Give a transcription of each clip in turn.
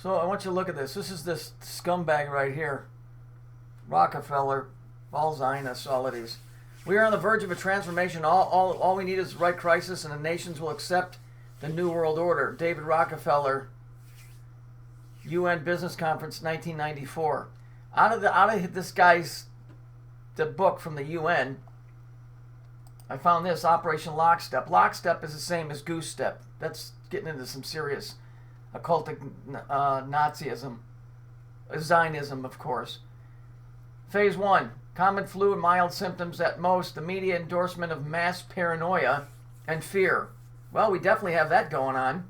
So I want you to look at this. This is this scumbag right here. Rockefeller, all Zionists, all of these. We are on the verge of a transformation. All we need is the right crisis, and the nations will accept the New World Order. David Rockefeller, UN Business Conference, 1994. Out of this guy's the book from the UN, I found this, Operation Lockstep. Lockstep is the same as Goose Step. That's getting into some serious occultic Nazism, Zionism, of course. Phase 1, common flu and mild symptoms at most, the media endorsement of mass paranoia and fear. Well, we definitely have that going on.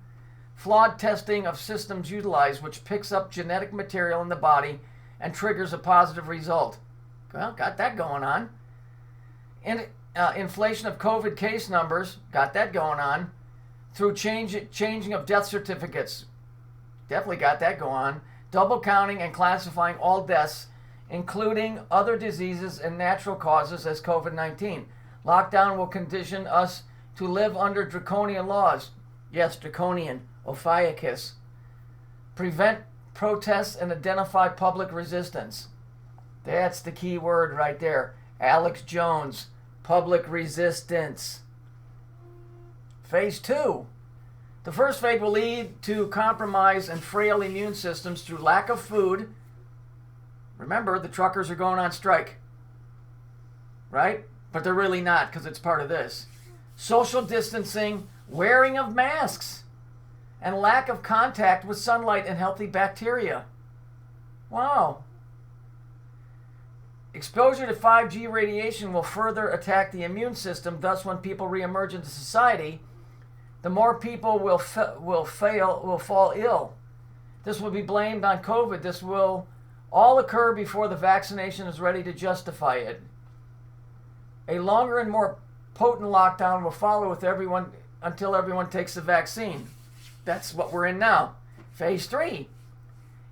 Flawed testing of systems utilized, which picks up genetic material in the body and triggers a positive result. Well, got that going on. Inflation of COVID case numbers, got that going on. Through changing of death certificates, definitely got that going on. Double counting and classifying all deaths, including other diseases and natural causes, as COVID-19. Lockdown will condition us to live under draconian laws. Yes, draconian, Ophiuchus. Prevent protests and identify public resistance. That's the key word right there. Alex Jones, public resistance. Phase 2. The first phase will lead to compromise and frail immune systems through lack of food. Remember, the truckers are going on strike, right? But they're really not, because it's part of this. Social distancing, wearing of masks, and lack of contact with sunlight and healthy bacteria. Wow. Exposure to 5G radiation will further attack the immune system. Thus, when people reemerge into society, the more people will fall ill. This will be blamed on COVID. This will all occur before the vaccination is ready to justify it. A longer and more potent lockdown will follow with everyone until everyone takes the vaccine. That's what we're in now. Phase 3.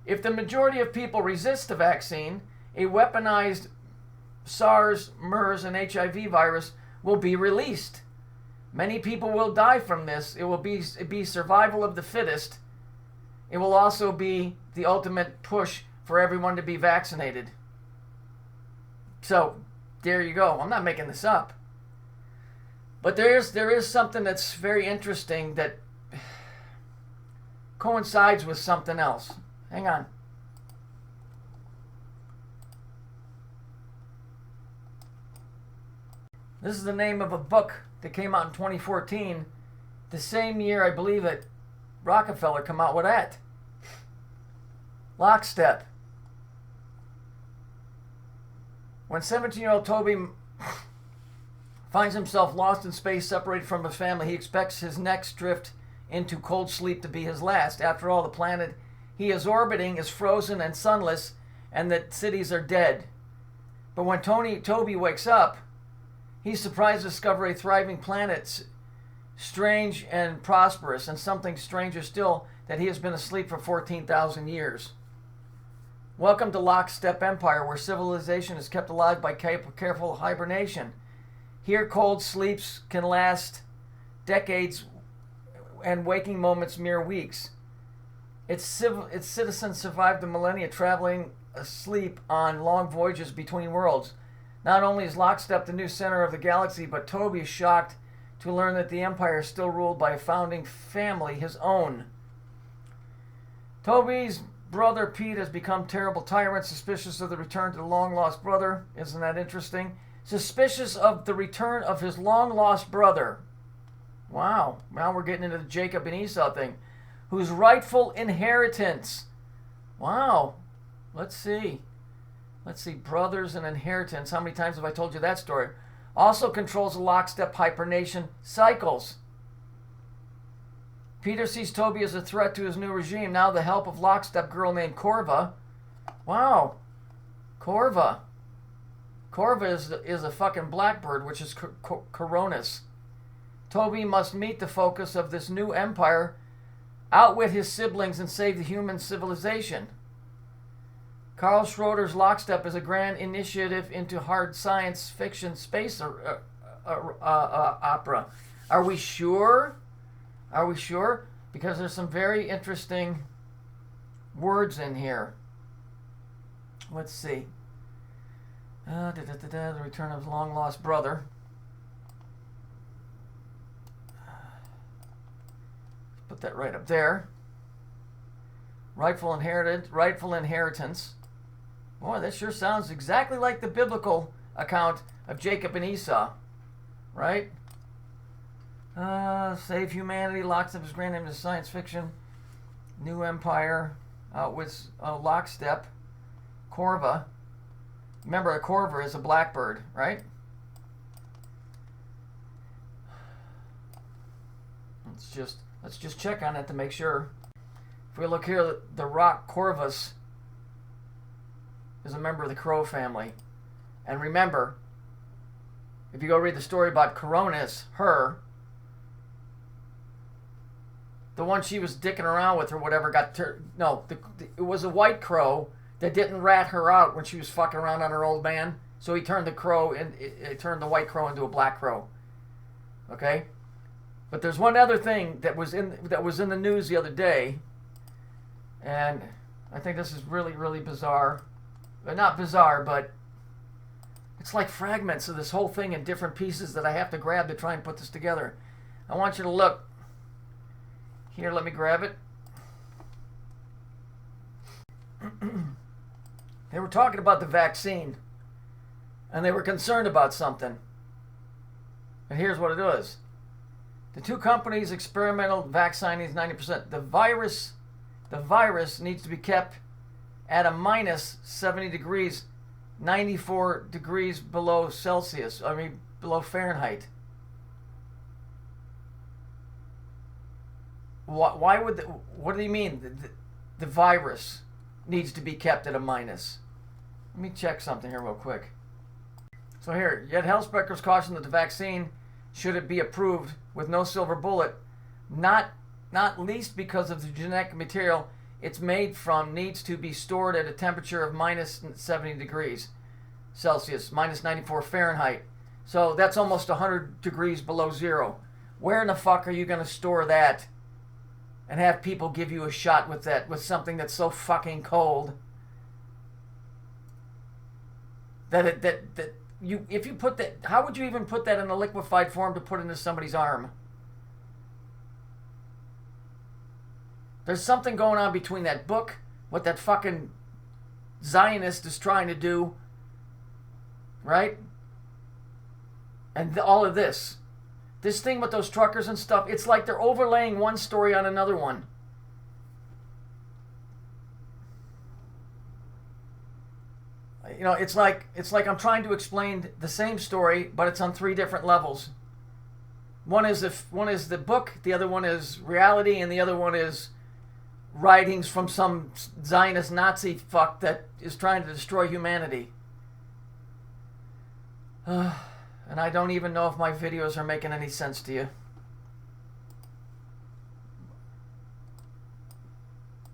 If the majority of people resist the vaccine, a weaponized SARS, MERS, and HIV virus will be released. Many people will die from this. It will be survival of the fittest. It will also be the ultimate push for everyone to be vaccinated. So, there you go. I'm not making this up. But there is something that's very interesting that coincides with something else. Hang on. This is the name of a book that came out in 2014. The same year, I believe, that Rockefeller came out with that. Lockstep. When 17-year-old Toby finds himself lost in space, separated from his family, he expects his next drift into cold sleep to be his last. After all, the planet he is orbiting is frozen and sunless, and the cities are dead. But when Toby wakes up, he's surprised to discover a thriving planet, strange and prosperous, and something stranger still, that he has been asleep for 14,000 years. Welcome to Lockstep Empire, where civilization is kept alive by careful hibernation. Here, cold sleeps can last decades and waking moments mere weeks. Its citizens survived the millennia, traveling asleep on long voyages between worlds. Not only is Lockstep the new center of the galaxy, but Toby is shocked to learn that the Empire is still ruled by a founding family, his own. Toby's brother Pete has become terrible tyrant, suspicious of the return to the long-lost brother. Isn't that interesting? Suspicious of the return of his long-lost brother. Wow. Now we're getting into the Jacob and Esau thing. Whose rightful inheritance. Wow. Let's see. Brothers and inheritance. How many times have I told you that story? Also controls the Lockstep hibernation cycles. Peter sees Toby as a threat to his new regime. Now the help of Lockstep girl named Corva. Wow. Corva. Corva is a fucking blackbird, which is Coronis. Toby must meet the focus of this new empire, outwit his siblings, and save the human civilization. Carl Schroeder's Lockstep is a grand initiative into hard science fiction space opera. Are we sure? Because there's some very interesting words in here. Let's see. The return of his long lost brother. Put that right up there. Rightful inheritance. Boy, that sure sounds exactly like the biblical account of Jacob and Esau, right? Save humanity, locks up his grand name to science fiction. New empire, with lockstep. Corva. Remember, a corver is a blackbird, right? Let's just check on it to make sure. If we look here, the rock Corvus is a member of the crow family. And remember, if you go read the story about Coronis, her, the one she was dicking around with or whatever it was a white crow that didn't rat her out when she was fucking around on her old man. So he turned it turned the white crow into a black crow. Okay? But there's one other thing that was in the news the other day, and I think this is really, really bizarre. Not bizarre, but it's like fragments of this whole thing in different pieces that I have to grab to try and put this together. I want you to look. Here, let me grab it. They were talking about the vaccine, and they were concerned about something. And here's what it was. The two companies' experimental vaccine is 90%. The virus needs to be kept at a minus 70 degrees, 94 degrees below Celsius. Below Fahrenheit. What do you mean? The virus needs to be kept at a minus. Let me check something here real quick. So here, yet health inspectors caution that the vaccine, should it be approved with no silver bullet, not least because of the genetic material it's made from, needs to be stored at a temperature of minus 70 degrees Celsius, minus 94 Fahrenheit. So that's almost 100 degrees below zero. Where in the fuck are you going to store that and have people give you a shot with that, with something that's so fucking cold if you put that, how would you even put that in a liquefied form to put into somebody's arm? There's something going on between that book, what that fucking Zionist is trying to do, right? And all of this. This thing with those truckers and stuff, it's like they're overlaying one story on another one. You know, it's like I'm trying to explain the same story, but it's on three different levels. One is the book, the other one is reality, and the other one is writings from some Zionist Nazi fuck that is trying to destroy humanity. And I don't even know if my videos are making any sense to you.